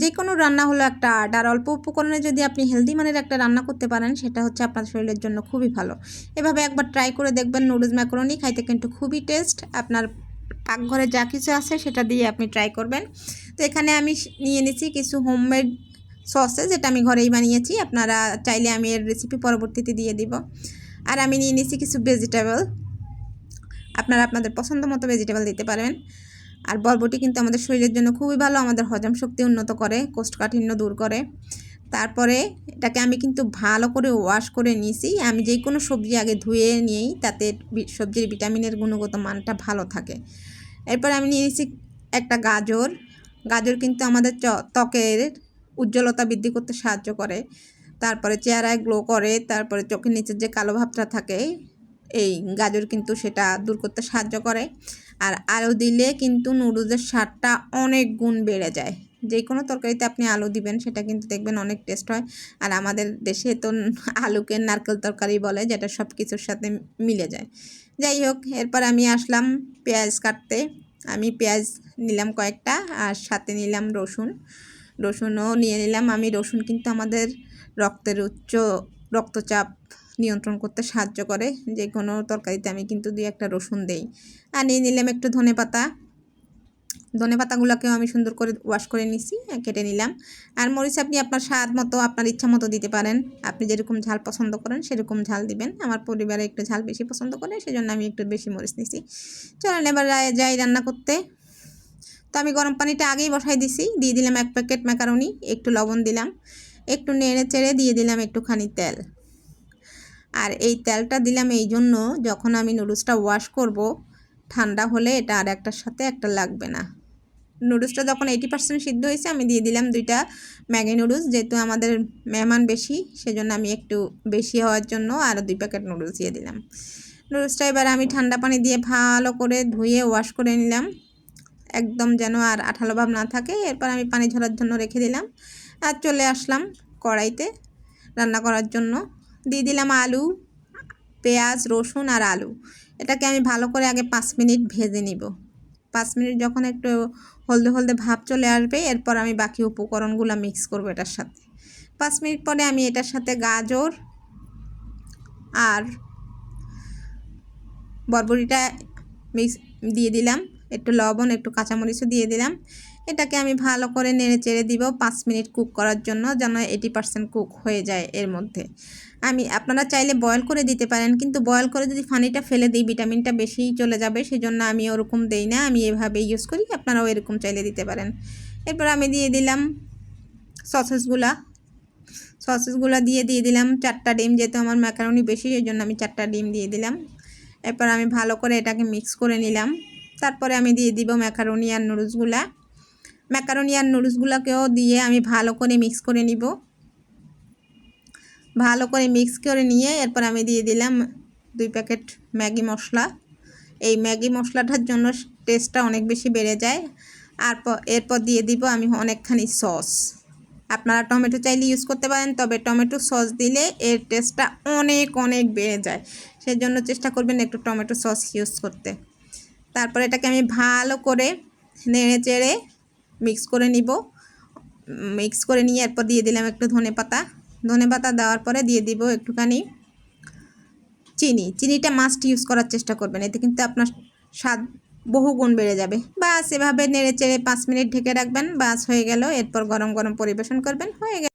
যে কোনো রান্না হলো একটা আর্ট, আর অল্প উপকরণে যদি আপনি হেলদি মানের একটা রান্না করতে পারেন সেটা হচ্ছে আপনার শরীরের জন্য খুবই ভালো। এভাবে একবার ট্রাই করে দেখবেন, নুডলস ম্যাকারনি খাইতে কিন্তু খুবই টেস্ট। আপনার পাকঘরে যা কিছু আছে সেটা দিয়ে আপনি ট্রাই করবেন। তো এখানে আমি নিয়ে নিয়েছি কিছু হোমমেড সসেস, যেটা আমি ঘরেই বানিয়েছি। আপনারা চাইলে আমি এর রেসিপি পরবর্তীতে দিয়ে দিব। আর আমি নিয়ে নিয়েছি কিছু ভেজিটেবল, আপনারা আপনাদের পছন্দ মতো ভেজিটেবল দিতে পারেন। আর বরবটি কিন্তু আমাদের শরীরের জন্য খুবই ভালো, আমাদের হজম শক্তি উন্নত করে, কোষ্ঠকাঠিন্য দূর করে। তারপরে এটাকে আমি কিন্তু ভালো করে ওয়াশ করে নিয়েছি। আমি যে কোনো সবজি আগে ধুয়ে নিয়েই, তাতে সবজির ভিটামিনের গুণগত মানটা ভালো থাকে। এরপর আমি নিয়ে নিয়েছি একটা গাজর। গাজর কিন্তু আমাদের ত্বকের উজ্জ্বলতা বৃদ্ধি করতে সাহায্য করে, তারপরে চেহারায় গ্লো করে, তারপরে চোখের নিচের যে কালো ভাবটা থাকে এই গাজর কিন্তু সেটা দূর করতে সাহায্য করে। আর আলু দিলে কিন্তু নুডলসের স্বাদটা অনেক গুণ বেড়ে যায়। যে কোনো তরকারিতে আপনি আলু দিবেন সেটা কিন্তু দেখবেন অনেক টেস্ট হয়। আর আমাদের দেশে তো আলুকে নারকেল তরকারি বলে, যেটা সব কিছুর সাথে মিলে যায়। যাই হোক, এরপর আমি আসলাম পেঁয়াজ কাটতে। আমি পেঁয়াজ নিলাম কয়েকটা, আর সাথে নিলাম রসুনও নিয়ে নিলাম। আমি রসুন কিন্তু আমাদের রক্তের উচ্চ রক্তচাপ নিয়ন্ত্রণ করতে সাহায্য করে। যে কোনো তরকারিতে আমি কিন্তু 2-1টা রসুন দেই। আর নিয়ে নিলাম একটু ধনে পাতাগুলোকেও আমি সুন্দর করে ওয়াশ করে নিছি, কেটে নিলাম। আর মরিচ আপনি আপনার স্বাদ মতো, আপনার ইচ্ছা মতো দিতে পারেন। আপনি যেরকম ঝাল পছন্দ করেন সেরকম ঝাল দিবেন। আমার পরিবারে একটু ঝাল বেশি পছন্দ করে, সেজন্য আমি একটু বেশি মরিচ নিছি। চলেন এবার যাই রান্না করতে। তো আমি গরম পানিটা আগেই বসাই দিছি, দিয়ে দিলাম 1 প্যাকেট ম্যাকারনি, একটু লবণ দিলাম, একটু নেড়ে চেড়ে দিয়ে দিলাম একটুখানি তেল। আর এই তেলটা দিলাম এই জন্য, যখন আমি নুডলসটা ওয়াশ করব ঠান্ডা হলে এটা আর একটার সাথে একটা লাগবে না। নুডলসটা যখন 80% সিদ্ধ হয়েছে, আমি দিয়ে দিলাম 2টা ম্যাগি নুডলস। যেহেতু আমাদের মেহমান বেশি, সেজন্য আমি একটু বেশি হওয়ার জন্য আরও 2 প্যাকেট নুডলস দিয়ে দিলাম। নুডলসটা এবার আমি ঠান্ডা পানি দিয়ে ভালো করে ধুয়ে ওয়াশ করে নিলাম, একদম যেন আর আঠালো ভাব না থাকে। এরপর আমি পানি ঝরার জন্য রেখে দিলাম, আর চলে আসলাম কড়াইতে রান্না করার জন্য। দিয়ে দিলাম আলু, পেঁয়াজ, রসুন আর আলু। এটাকে আমি ভালো করে আগে 5 মিনিট ভেজে নিব। 5 মিনিট যখন একটু হলদে হলদে ভাব চলে আসবে, এরপর আমি বাকি উপকরণগুলো মিক্স করব এটার সাথে। 5 মিনিট পরে আমি এটার সাথে গাজর আর বরবটিটা মিক্স দিয়ে দিলাম, একটু লবণ, একটু কাঁচামরিচও দিয়ে দিলাম। এটাকে আমি ভালো করে নেড়ে চেড়ে দিব 5 মিনিট কুক করার জন্য, যেন 80% কুক হয়ে যায় এর মধ্যে। আপনারা চাইলে বয়েল করে দিতে পারেন, কিন্তু বয়েল করে যদি পানিটা ফেলে দিই ভিটামিনটা বেশিই চলে যাবে, সেজন্য আমি ওরকম দেই না, আমি এভাবে ইউজ করি। আপনারাও এরকম চাইলে দিতে পারেন। এরপর আমি দিয়ে দিলাম সসেসগুলো দিয়ে দিলাম 4টা ডিম। যেহেতু আমার ম্যাকারনি বেশি, এই জন্য আমি 4টা ডিম দিয়ে দিলাম। এরপর আমি ভালো করে এটাকে মিক্স করে নিলাম। তারপরে আমি দিয়ে দিব ম্যাকারনি আর নুডলসগুলোকেও দিয়ে আমি ভালো করে মিক্স করে নিব। ভালো করে মিক্স করে নিয়ে এরপর আমি দিয়ে দিলাম 2 প্যাকেট ম্যাগি মশলা। এই ম্যাগি মশলাটার জন্য টেস্টটা অনেক বেশি বেড়ে যায়। আর এরপর দিয়ে দিব আমি অনেকখানি সস। আপনারা টমেটো চাইলে ইউজ করতে পারেন, তবে টমেটো সস দিলে এর টেস্টটা অনেক বেড়ে যায়। সেজন্য চেষ্টা করবেন একটু টমেটো সস ইউজ করতে। তারপর এটাকে আমি ভালো করে নেড়ে চেড়ে মিক্স করে নিয়ে এরপর দিয়ে দিলাম একটু ধনেপাতা দেওয়ার পরে দিয়ে দিব একটুখানি চিনিটা মাস্ট ইউজ করার চেষ্টা করবেন, এতে কিন্তু আপনার স্বাদ বহুগুণ বেড়ে যাবে। বাস এভাবে নেড়ে চেড়ে 5 মিনিট ঢেকে রাখবেন, বাস হয়ে গেল। এরপর গরম গরম পরিবেশন করবেন, হয়ে গেল।